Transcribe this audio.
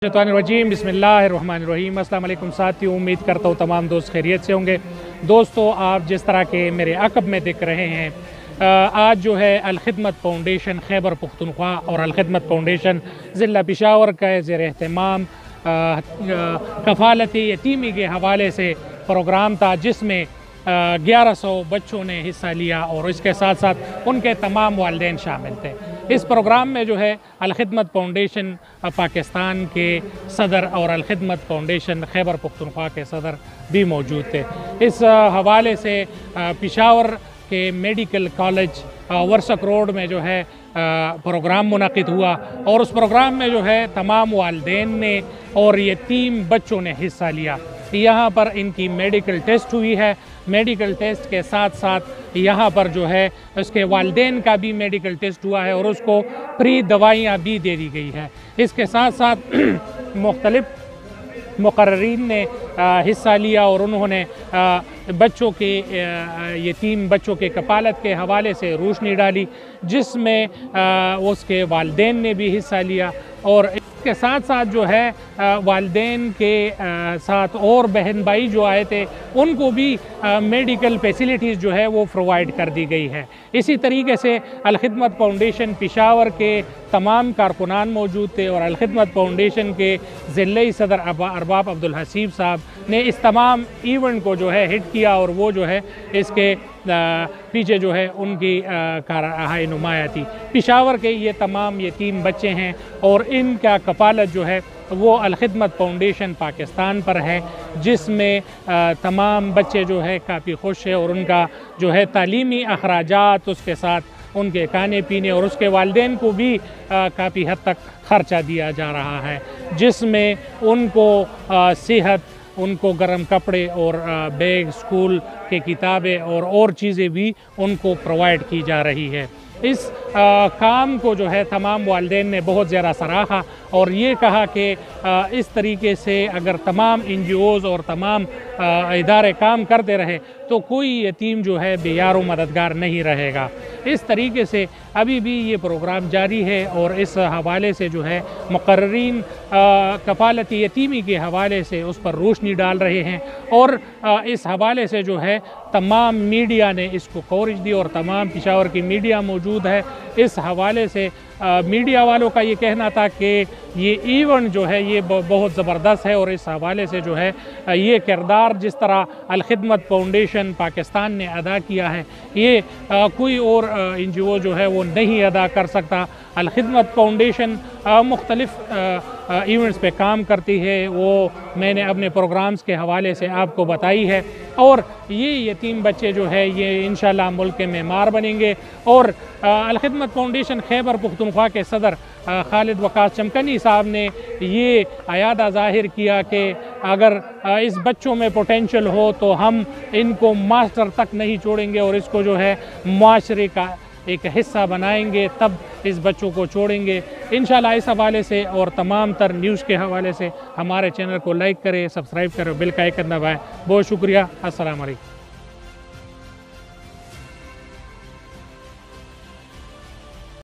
रजीम बिस्मिल्लाहिर्रहमानिर्रहीम। अस्सलाम वालेकुम साथियों, उम्मीद करता हूँ तमाम दोस्त खैरियत से होंगे। दोस्तों, आप जिस तरह के मेरे अक़ब में दिख रहे हैं, आज जो है अल-खिदमत फाउंडेशन खैबर पख्तूनख्वा और अल-खिदमत फाउंडेशन ज़िला पेशावर का ज़ेर एहतमाम कफ़ालत यतीमी के हवाले से प्रोग्राम था, जिसमें 1100 बच्चों ने हिस्सा लिया और इसके साथ साथ उनके तमाम वालिदैन शामिल थे। इस प्रोग्राम में जो है अल-खिदमत फाउंडेशन पाकिस्तान के सदर और अल-खिदमत फाउंडेशन खैबर पख्तूनख्वा के सदर भी मौजूद थे। इस हवाले से पेशावर के मेडिकल कॉलेज वर्सक रोड में जो है प्रोग्राम मुनक़िद हुआ और उस प्रोग्राम में जो है तमाम वालिदैन ने और यतीम बच्चों ने हिस्सा लिया। यहाँ पर इनकी मेडिकल टेस्ट हुई है। मेडिकल टेस्ट के साथ साथ यहाँ पर जो है उसके वालिदैन का भी मेडिकल टेस्ट हुआ है और उसको फ्री दवाइयाँ भी दे दी गई है। इसके साथ साथ मुख्तलिफ मुक़र्रीन ने हिस्सा लिया और उन्होंने बच्चों के यतीम बच्चों के कफ़ालत के हवाले से रोशनी डाली, जिसमें उसके वालिदैन ने भी हिस्सा लिया और इसके साथ साथ जो है वालिदैन के साथ और बहन भाई जो आए थे उनको भी मेडिकल फैसिलिटीज़ जो है वो प्रोवाइड कर दी गई है। इसी तरीके से अल-खिदमत फाउंडेशन पेशावर के तमाम कारकुनान मौजूद थे और अल-खिदमत फाउंडेशन के ज़िले सदर अरबाब अब्दुल हसीब साहब ने इस तमाम इवेंट को जो है हिट किया और वो जो है इसके पीछे जो है उनकी नुमाया थी। पेशावर के ये तमाम यतीम बच्चे हैं और इनका कफ़ालत जो है वो अल-खिदमत फाउंडेशन पाकिस्तान पर है, जिसमें तमाम बच्चे जो है काफ़ी खुश है और उनका जो है तालीमी अखराजात, उसके साथ उनके खाने पीने और उसके वालिदैन को भी काफ़ी हद तक ख़र्चा दिया जा रहा है, जिसमें उनको सेहत, उनको गर्म कपड़े और बैग, स्कूल के किताबें और चीज़ें भी उनको प्रोवाइड की जा रही है। इस काम को जो है तमाम वालिदैन ने बहुत ज़्यादा सराहा और ये कहा कि इस तरीके से अगर तमाम NGOs और तमाम इदारे काम करते रहे तो कोई यतीम जो है बेयार व मददगार नहीं रहेगा। इस तरीके से अभी भी ये प्रोग्राम जारी है और इस हवाले से जो है मुक़र्रीन कफ़ालत यतीमी के हवाले से उस पर रोशनी डाल रहे हैं और इस हवाले से जो है तमाम मीडिया ने इसको कवरेज दी और तमाम पेशावर की मीडिया मौजूद है। इस हवाले से मीडिया वालों का ये कहना था कि ये इवेंट जो है ये बहुत ज़बरदस्त है और इस हवाले से जो है ये किरदार जिस तरह अल-खिदमत फाउंडेशन पाकिस्तान ने अदा किया है, ये कोई और NGO जो है वो नहीं अदा कर सकता। अल-खिदमत फाउंडेशन मुख्तलिफ़ इवेंट्स पे काम करती है, वो मैंने अपने प्रोग्राम्स के हवाले से आपको बताई है और ये यतीम बच्चे जो है ये इंशाल्लाह मुल्क के मेमार बनेंगे। और अल-खिदमत फाउंडेशन खैबर पख्तूनख्वा के सदर खालिद वकास चमकनी साहब ने ये अयादा ज़ाहिर किया कि अगर इस बच्चों में पोटेंशल हो तो हम इनको मास्टर तक नहीं छोड़ेंगे और इसको जो है माशरे का एक हिस्सा बनाएंगे, तब इस बच्चों को छोड़ेंगे इंशाल्लाह। इस हवाले से और तमाम तर न्यूज़ के हवाले से हमारे चैनल को लाइक करें, सब्सक्राइब करें, बेल का आइकन दबाएं। बहुत शुक्रिया। अस्सलाम वालेकुम।